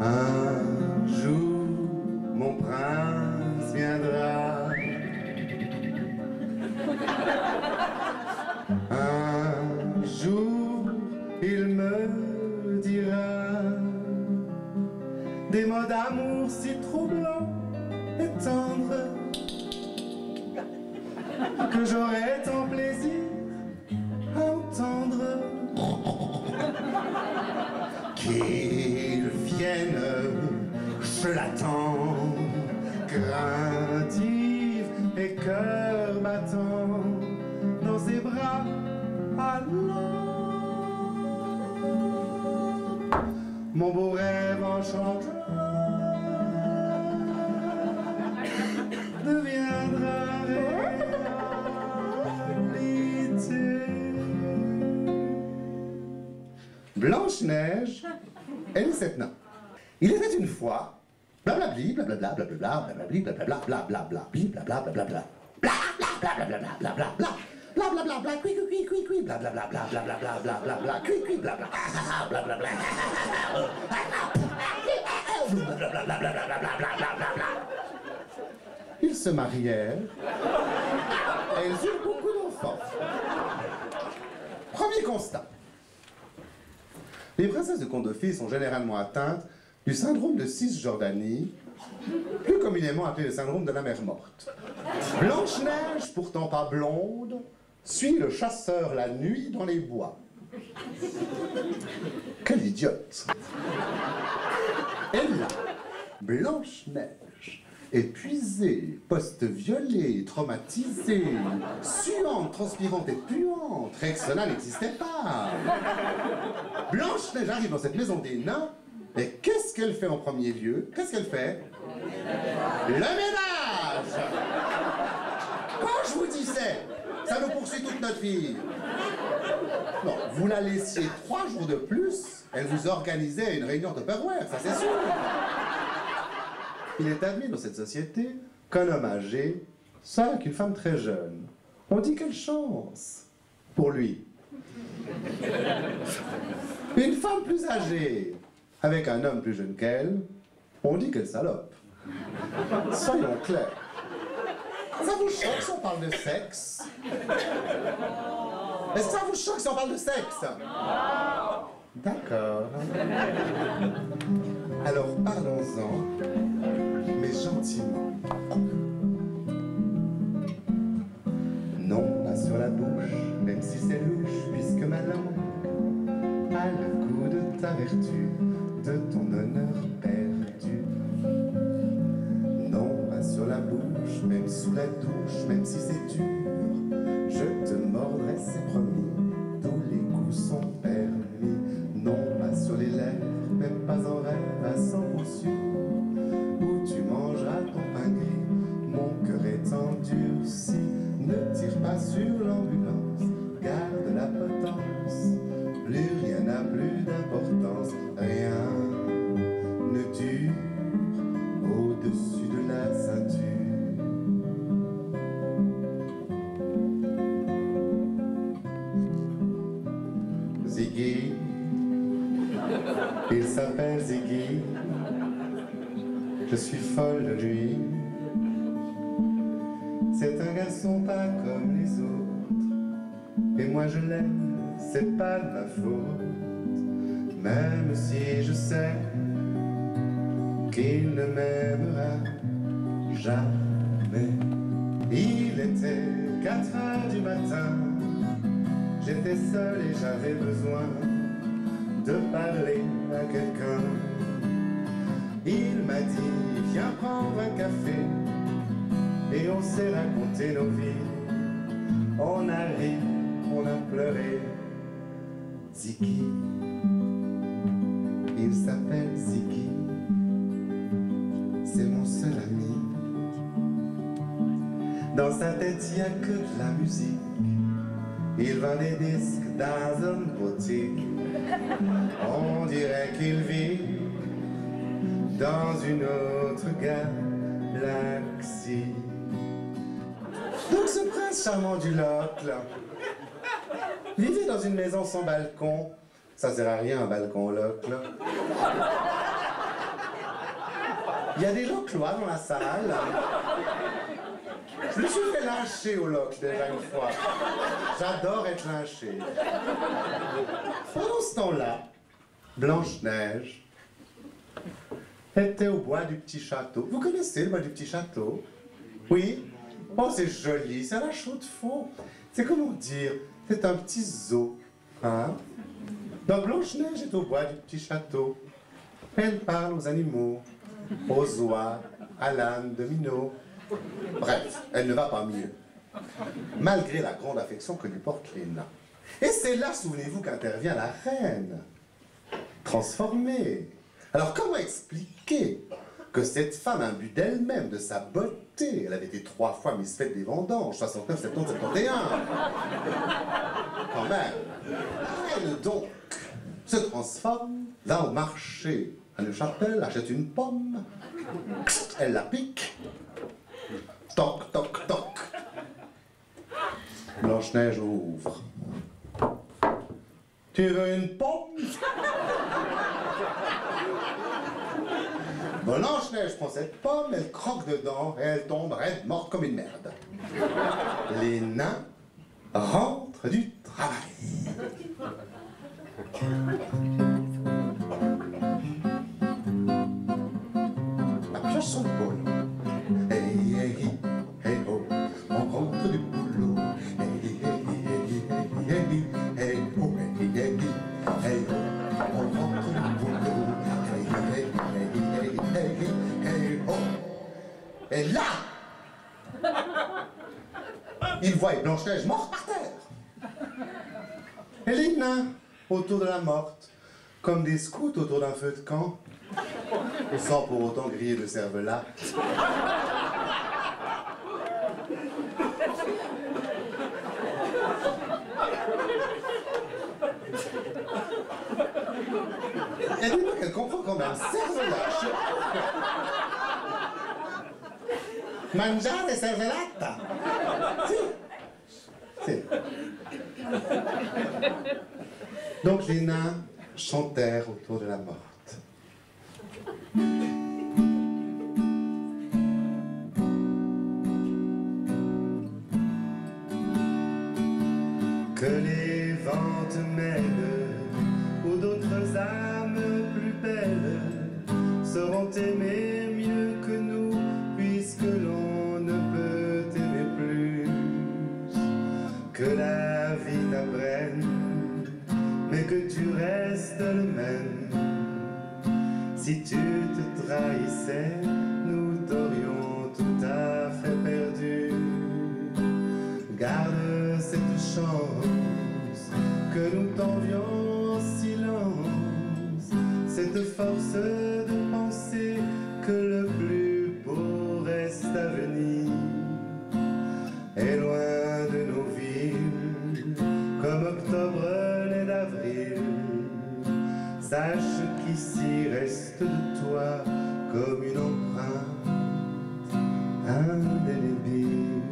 Un jour, mon prince viendra. Un jour, il me dira des mots d'amour si troublants et tendres que j'aurais tant plaisir à entendre. Qu'il vienne, je l'attends, craintive et cœur battant, dans ses bras allants. Mon beau rêve enchanteur deviendra réalité. Blanche-Neige et les 7 nains. Il était une fois, blablabli, blablabla, blablabla, blablabli, blablabla, blablabla, blablabla, blablabla, blablabla, blablabla, blablabla, cui, cui, cui, cui, blablabla, blablabla, blablabla, cui, cui, blablabla, blablabla, blablabla. Ils se marièrent et ils eurent beaucoup d'enfants. Premier constat. Les princesses de contes de fées sont généralement atteintes du syndrome de Cisjordanie, plus communément appelé le syndrome de la mer morte. Blanche-Neige, pourtant pas blonde, suit le chasseur la nuit dans les bois. Quelle idiote! Et là, Blanche-Neige, épuisée, post-violée, traumatisée, suante, transpirante et puante, Rexona n'existait pas. Blanche-Neige arrive dans cette maison des nains, et qu'est-ce qu'elle fait en premier lieu? Qu'est-ce qu'elle fait? Le ménage! Quand je vous disais, ça nous poursuit toute notre vie. Non, vous la laissiez 3 jours de plus, elle vous organisait une réunion Tupperware, ça c'est sûr. Il est admis dans cette société qu'un homme âgé sort avec une femme très jeune. On dit quelle chance pour lui. Une femme plus âgée avec un homme plus jeune qu'elle, on dit quelle salope. Soyons clairs. Ça vous choque si on parle de sexe? Est-ce que ça vous choque si on parle de sexe? D'accord. Alors parlons-en, mais gentiment. Non, pas sur la bouche, même si c'est louche, puisque ma langue a le goût de ta vertu, de ton honneur perdu. Non, pas sur la bouche, même sous la douche, même si c'est dur, je te mordrai, c'est promis, tous les coups sont permis. Non, pas sur les lèvres, même pas en rêve à 100%, où tu mangeras ton pain gris, mon cœur est endurci. Ne tire pas sur l'ambulance, garde la potence, plus rien n'a plus d'importance, rien ne dure au-dessus de la ceinture. Ziggy, il s'appelle Ziggy, je suis folle de lui. C'est un garçon pas comme les autres, et moi je l'aime, c'est pas de ma faute, même si je sais qu'il ne m'aimera jamais. Il était 4 heures du matin, j'étais seul et j'avais besoin de parler à quelqu'un. Il m'a dit, viens prendre un café, et on s'est raconté nos vies. On a ri, on a pleuré. Ziggy, il s'appelle Ziggy, c'est mon seul ami. Dans sa tête il n'y a que de la musique, il vend des disques dans une boutique. On dirait qu'il vit dans une autre galaxie. Donc ce prince charmant du Locle vivait dans une maison sans balcon. Ça sert à rien un balcon Locle. Il y a des Loclois dans la salle. Je me suis fait lyncher au Loc déjà une fois. J'adore être lynché. Pendant ce temps-là, Blanche-Neige était au bois du petit château. Vous connaissez le bois du petit château? Oui? Oh, c'est joli, c'est à la Chaux-de-Fonds. C'est comment dire? C'est un petit zoo. Hein? Donc Blanche-Neige est au bois du petit château. Elle parle aux animaux, aux oies, à l'âne de Minot. Bref, elle ne va pas mieux, malgré la grande affection que lui portent les nains. Et c'est là, souvenez-vous, qu'intervient la reine, transformée. Alors comment expliquer que cette femme, imbue d'elle-même, de sa beauté, elle avait été 3 fois Miss Fête des Vendanges, 69, 70, 71. Quand même, la reine donc se transforme, va au marché à Neuchâtel, achète une pomme, elle la pique, toc, toc, toc. Blanche-Neige ouvre. Tu veux une pomme? Blanche-Neige prend cette pomme, elle croque dedans et elle tombe raide, morte comme une merde. Les nains rentrent du travail. La pioche son pôle. Hey, hey, hey, oh, on rentre du boulot. Hey, hey, hey, hey, hey, oh, hey, hey, hey, oh, on rentre du boulot. Hey, hey, hey, hey, hey, hey, oh. Et là, il voit Blanche-Neige morte par terre. Et les nains autour de la morte, comme des scouts autour d'un feu de camp, sans pour autant griller de cervelas. Et dis-moi qu'elle comprend quand même, cervelas. Mangiare cervelata. Si. Si. Donc les nains chantèrent autour de la morte. Que les vents te mènent, ou d'autres âmes plus belles seront aimées mieux que nous, puisque l'on ne peut aimer plus. Que la vie t'apprenne, mais que tu restes le même. Si tu te trahissais, nous t'aurions tout à fait perdu. Garde cette chance que nous t'envions en silence, cette force de penser que le plus beau reste à venir. Et loin de nos villes, comme octobre l'est d'avril, sache qu'ici reste de toi comme une empreinte indélébile.